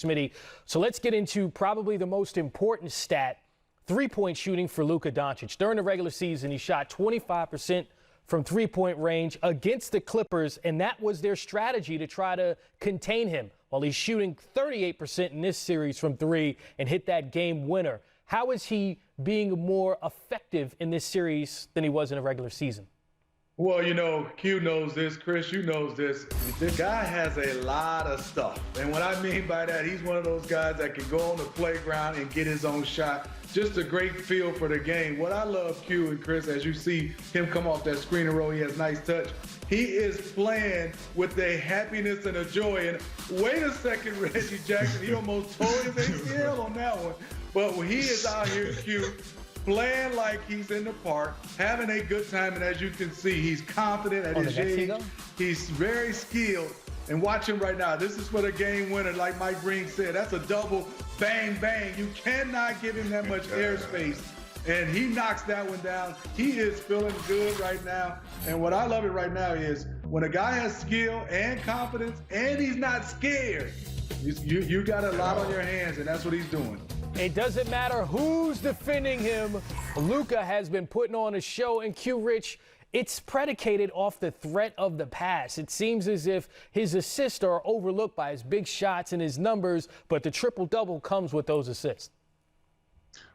Smitty. So let's get into probably the most important stat, three-point shooting for Luka Doncic. During the regular season, he shot 25% from three-point range against the Clippers, and that was their strategy to try to contain him, while he's shooting 38% in this series from three and hit that game winner. How is he being more effective in this series than he was in a regular season? Well, you know, Q knows this, Chris, you knows this. The guy has a lot of stuff. And what I mean by that, he's one of those guys that can go on the playground and get his own shot. Just a great feel for the game. What I love, Q and Chris, as you see him come off that screen and roll, he has nice touch. He is playing with a happiness and a joy. And wait a second, Reggie Jackson, he almost tore his ACL on that one. But when he is out here, Q, playing like he's in the park, having a good time, and as you can see, he's confident at his age. He's very skilled. And watch him right now. This is for the game winner, like Mike Green said. That's a double bang, bang. You cannot give him that much airspace. And he knocks that one down. He is feeling good right now. And what I love it right now is when a guy has skill and confidence and he's not scared, you got a lot on your hands, and that's what he's doing. It doesn't matter who's defending him. Luka has been putting on a show, and Q Rich, it's predicated off the threat of the pass. It seems as if his assists are overlooked by his big shots and his numbers, but the triple-double comes with those assists.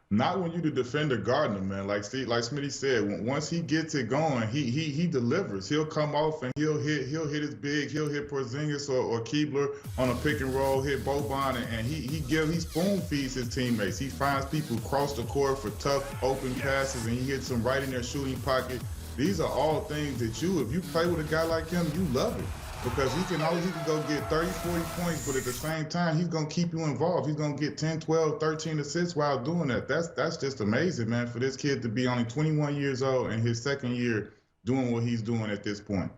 Not when you the defender guarding him, man. Like Smitty said, once he gets it going, he delivers. He'll come off and he'll hit his big, he'll hit Porzingis or Keebler on a pick and roll, hit Boban, and he spoon feeds his teammates. He finds people across the court for tough open passes, and he hits them right in their shooting pocket. These are all things that if you play with a guy like him, you love it. Because he can go get 30, 40 points, but at the same time, he's going to keep you involved. He's going to get 10, 12, 13 assists while doing that. That's just amazing, man, for this kid to be only 21 years old and his second year doing what he's doing at this point.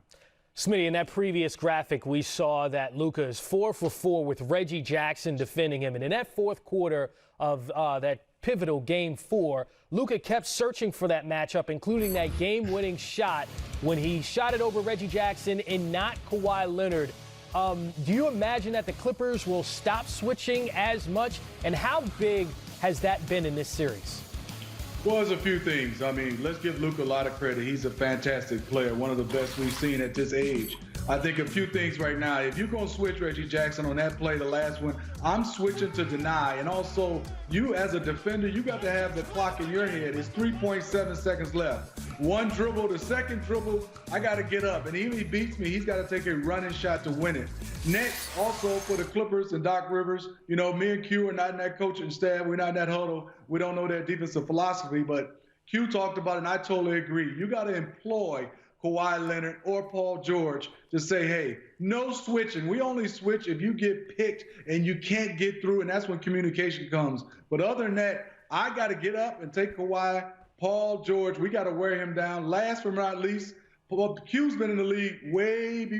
Smitty, in that previous graphic, we saw that Luka is 4 for 4 with Reggie Jackson defending him. And in that fourth quarter of that pivotal Game 4, Luka kept searching for that matchup, including that game-winning shot when he shot it over Reggie Jackson and not Kawhi Leonard. Do you imagine that the Clippers will stop switching as much? And how big has that been in this series? Well, there's a few things. I mean, let's give Luka a lot of credit. He's a fantastic player, one of the best we've seen at this age. I think a few things right now. If you're going to switch Reggie Jackson on that play, the last one, I'm switching to deny. And also, you as a defender, you got to have the clock in your head. It's 3.7 seconds left. One dribble, the second dribble, I got to get up. And even if he beats me, he's got to take a running shot to win it. Next, also for the Clippers and Doc Rivers, you know, me and Q are not in that coaching staff. We're not in that huddle. We don't know their defensive philosophy. But Q talked about it, and I totally agree. You got to employ Kawhi Leonard or Paul George to say, hey, no switching. We only switch if you get picked and you can't get through, and that's when communication comes. But other than that, I got to get up and take Kawhi, Paul George. We got to wear him down. Last but not least, Q's been in the league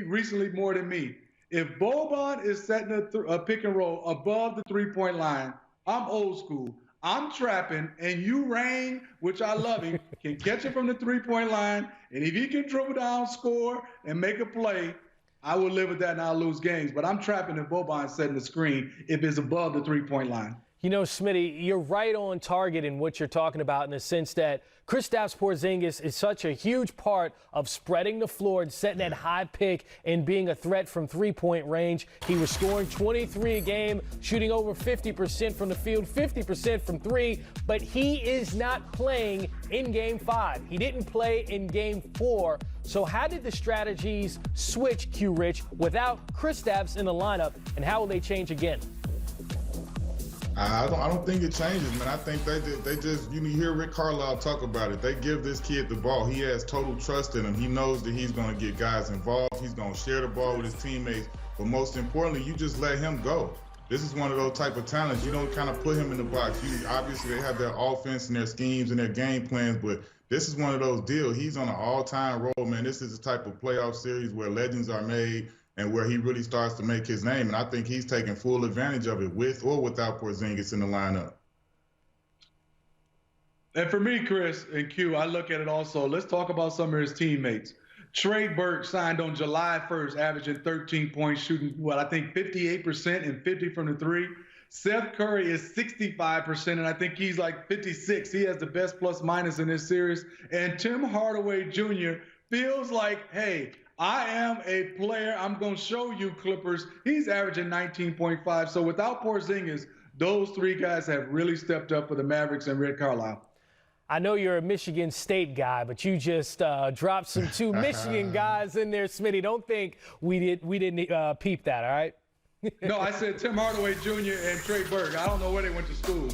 recently more than me. If Boban is setting a pick and roll above the three-point line, I'm old school. I'm trapping, and you, Rain, which I love him, can catch it from the three-point line, and if he can dribble down, score, and make a play, I will live with that and I'll lose games. But I'm trapping if Boban's setting the screen if it's above the three-point line. You know, Smitty, you're right on target in what you're talking about in the sense that Kristaps Porzingis is such a huge part of spreading the floor and setting that high pick and being a threat from three-point range. He was scoring 23 a game, shooting over 50% from the field, 50% from three, but he is not playing in Game 5. He didn't play in Game 4. So how did the strategies switch, Q Rich, without Kristaps in the lineup, and how will they change again? I don't think it changes, man. I think they just you hear Rick Carlisle talk about it. They give this kid the ball. He has total trust in him. He knows that he's going to get guys involved. He's going to share the ball with his teammates. But most importantly, you just let him go. This is one of those type of talents. You don't kind of put him in the box. Obviously, they have their offense and their schemes and their game plans, but this is one of those deals. He's on an all-time roll, man. This is the type of playoff series where legends are made and where he really starts to make his name. And I think he's taking full advantage of it with or without Porzingis in the lineup. And for me, Chris and Q, I look at it also. Let's talk about some of his teammates. Trey Burke signed on July 1st, averaging 13 points, shooting, I think 58% and 50 from the three. Seth Curry is 65%, and I think he's like 56. He has the best plus minus in this series. And Tim Hardaway Jr. feels like, hey, I am a player. I'm going to show you, Clippers. He's averaging 19.5. So without Porzingis, those three guys have really stepped up for the Mavericks and Red Carlisle. I know you're a Michigan State guy, but you just dropped some two Michigan guys in there, Smitty. Don't think we didn't peep that, all right? No, I said Tim Hardaway Jr. and Trey Burke. I don't know where they went to school.